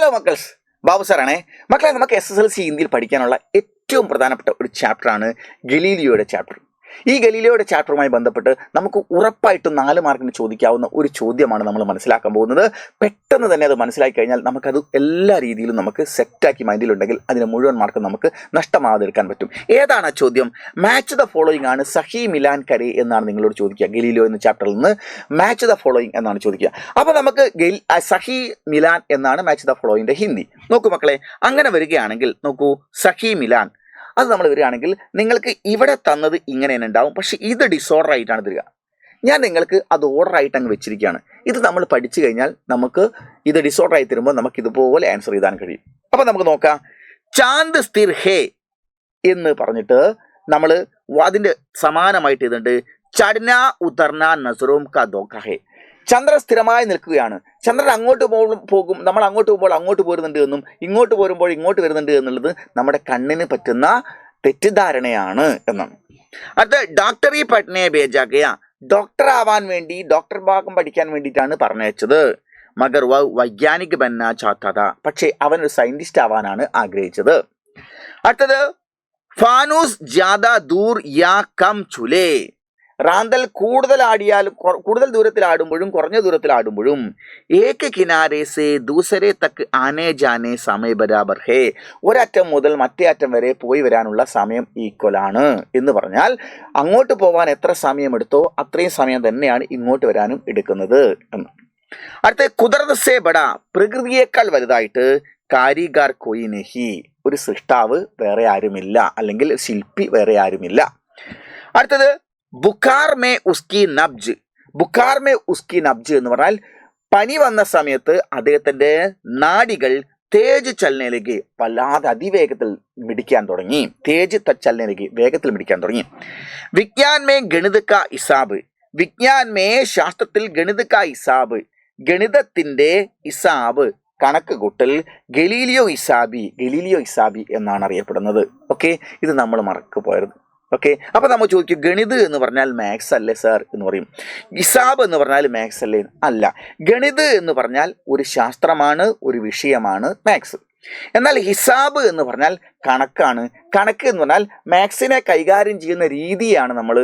Hello മക്കൾസ്, Babu സാറാണേ. മക്കളെ, നമുക്ക് SSLC ഹിന്ദിയിൽ പഠിക്കാനുള്ള ഏറ്റവും പ്രധാനപ്പെട്ട ഒരു ചാപ്റ്ററാണ് ഗലീലിയോയുടെ ചാപ്റ്റർ. ഈ ഗലീലിയോയുടെ ചാപ്റ്ററുമായി ബന്ധപ്പെട്ട് നമുക്ക് ഉറപ്പായിട്ടും 4 മാർക്കിന് ചോദിക്കാവുന്ന ഒരു ചോദ്യമാണ് നമ്മൾ മനസ്സിലാക്കാൻ പോകുന്നത്. പെട്ടെന്ന് തന്നെ അത് മനസ്സിലാക്കി കഴിഞ്ഞാൽ നമുക്കത് എല്ലാ രീതിയിലും നമുക്ക് സെറ്റാക്കി മൈൻഡിലുണ്ടെങ്കിൽ അതിന് മുഴുവൻ മാർക്ക് നമുക്ക് നഷ്ടമാകാതെടുക്കാൻ പറ്റും. ഏതാണ് ആ ചോദ്യം? മാച്ച് ദ ഫോളോയിങ് ആണ്, സഹി മിലാൻ കരെ എന്നാണ് നിങ്ങളോട് ചോദിക്കുക. ഗലീലിയോ എന്ന ചാപ്റ്ററിൽ നിന്ന് മാച്ച് ദ ഫോളോയിങ് എന്നാണ് ചോദിക്കുക. അപ്പോൾ നമുക്ക് സഹി മിലാൻ എന്നാണ് മാച്ച് ദ ഫോളോയിങ്ങിൻ്റെ ഹിന്ദി. നോക്കൂ മക്കളെ, അങ്ങനെ വരികയാണെങ്കിൽ നോക്കൂ, സഹി മിലാൻ അത് നമ്മൾ വരികയാണെങ്കിൽ നിങ്ങൾക്ക് ഇവിടെ തന്നത് ഇങ്ങനെ തന്നെ ഉണ്ടാവും, പക്ഷെ ഇത് ഡിസോർഡർ ആയിട്ടാണ് തരിക. ഞാൻ നിങ്ങൾക്ക് അത് ഓർഡർ ആയിട്ട് അങ്ങ് വെച്ചിരിക്കുകയാണ്. ഇത് നമ്മൾ പഠിച്ചു കഴിഞ്ഞാൽ നമുക്ക് ഇത് ഡിസോർഡർ ആയി തരുമ്പോൾ നമുക്ക് ഇതുപോലെ ആൻസർ ചെയ്താൻ കഴിയും. അപ്പം നമുക്ക് നോക്കാം. ചാന്ദ് സ്ഥിർ ഹേ എന്ന് പറഞ്ഞിട്ട് നമ്മൾ അതിൻ്റെ സമാനമായിട്ട് ഇതുണ്ട്, ചടന ഉതർന നസറും കാ ദോഖ ഹേ. ചന്ദ്രൻ സ്ഥിരമായി നിൽക്കുകയാണ്. ചന്ദ്രൻ അങ്ങോട്ട് പോകും, നമ്മൾ അങ്ങോട്ട് പോകുമ്പോൾ അങ്ങോട്ട് പോരുന്നുണ്ട് എന്നും ഇങ്ങോട്ട് പോരുമ്പോൾ ഇങ്ങോട്ട് വരുന്നുണ്ട് എന്നുള്ളത് നമ്മുടെ കണ്ണിന് പറ്റുന്ന തെറ്റിദ്ധാരണയാണ് എന്നാണ്. അടുത്ത ഡോക്ടറി പഠനയെ ഭേജാകയ, ഡോക്ടർ ആവാൻ വേണ്ടി, ഡോക്ടർ ഭാഗം പഠിക്കാൻ വേണ്ടിയിട്ടാണ് പറഞ്ഞയച്ചത്. മഗർ വൈജ്ഞാനിക ബന്ന ചാത്തത, പക്ഷേ അവനൊരു സയന്റിസ്റ്റ് ആവാനാണ് ആഗ്രഹിച്ചത്. അടുത്തത് ഫാനൂസ് ജ്യാദാ ദൂർ യാ കം ചുലേ. റാന്തൽ കൂടുതൽ ദൂരത്തിൽ ആടുമ്പോഴും കുറഞ്ഞ ദൂരത്തിൽ ആടുമ്പോഴും ഏക കിനാരെ സേ ദൂസരെ തക്ക് ആനെ ജാനെ സമയ ബരാബർ ഹേ. ഒരറ്റം മുതൽ മറ്റേ അറ്റം വരെ പോയി വരാനുള്ള സമയം ഈക്വൽ ആണ് എന്ന് പറഞ്ഞാൽ അങ്ങോട്ട് പോകാൻ എത്ര സമയം എടുത്തോ അത്രയും സമയം തന്നെയാണ് ഇങ്ങോട്ട് വരാനും എടുക്കുന്നത് എന്ന്. അടുത്ത കുദറത് സേ ബഡ, പ്രകൃതിയേക്കാൾ വലുതായിട്ട് കാരിഗാർ കോയി നെഹി, ഒരു സൃഷ്ടാവ് വേറെ ആരുമില്ല, അല്ലെങ്കിൽ ശില്പി വേറെ ആരുമില്ല. അടുത്തത് ബുഖാർ മേ ഉസ്കി നബ്ജ്. ബുഖാർ മേ ഉസ്കി നബ്ജ് എന്ന് പറഞ്ഞാൽ പനി വന്ന സമയത്ത് അദ്ദേഹത്തിൻ്റെ നാഡികൾ തേജ് ചലനയിലേക്ക് വല്ലാതെ അതിവേഗത്തിൽ മിടിക്കാൻ തുടങ്ങി. തേജ് ചലനയിലേക്ക് വേഗത്തിൽ മിടിക്കാൻ തുടങ്ങി. വിജ്ഞാൻ മേ ഗണിത കാ ഹിസാബ്. വിജ്ഞാൻ മേ ശാസ്ത്രത്തിൽ ഗണിത കാ ഹിസാബ്, ഗണിതത്തിൻ്റെ ഹിസാബ് കണക്ക് കൂട്ടൽ ഗലീലിയോ ഹിസാബി എന്നാണ് അറിയപ്പെടുന്നത്. ഓക്കെ, ഇത് നമ്മൾ മറക്കു പോയത്. ഓക്കെ, അപ്പോൾ നമ്മൾ ചോദിക്കും, ഗണിത് എന്ന് പറഞ്ഞാൽ മാത്സ് അല്ലേ സാർ എന്ന് പറയും. ഹിസാബ് എന്ന് പറഞ്ഞാൽ മാത്സ് അല്ലേ? അല്ല, ഗണിത് എന്ന് പറഞ്ഞാൽ ഒരു ശാസ്ത്രമാണ്, ഒരു വിഷയമാണ് മാത്സ്. എന്നാൽ ഹിസാബ് എന്ന് പറഞ്ഞാൽ കണക്കാണ്. കണക്ക് എന്ന് പറഞ്ഞാൽ മാത്സിനെ കൈകാര്യം ചെയ്യുന്ന രീതിയാണ് നമ്മൾ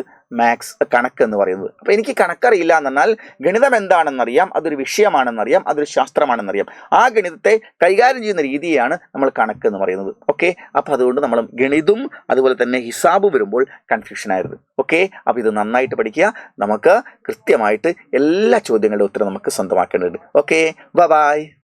കണക്ക് എന്ന് പറയുന്നത്. അപ്പോൾ എനിക്ക് കണക്കറിയില്ല എന്നാൽ ഗണിതം എന്താണെന്നറിയാം, അതൊരു വിഷയമാണെന്നറിയാം, അതൊരു ശാസ്ത്രമാണെന്നറിയാം. ആ ഗണിതത്തെ കൈകാര്യം ചെയ്യുന്ന രീതിയാണ് നമ്മൾ കണക്ക് എന്ന് പറയുന്നത്. ഓക്കെ, അപ്പോൾ അതുകൊണ്ട് നമ്മൾ ഗണിതും അതുപോലെ തന്നെ ഹിസാബ് വരുമ്പോൾ കൺഫ്യൂഷൻ ആയിരുന്നു. ഓക്കെ, അപ്പോൾ ഇത് നന്നായിട്ട് പഠിക്കുക. നമുക്ക് കൃത്യമായിട്ട് എല്ലാ ചോദ്യങ്ങളുടെ ഉത്തരം നമുക്ക് സ്വന്തമാക്കേണ്ടതുണ്ട്. Okay, by.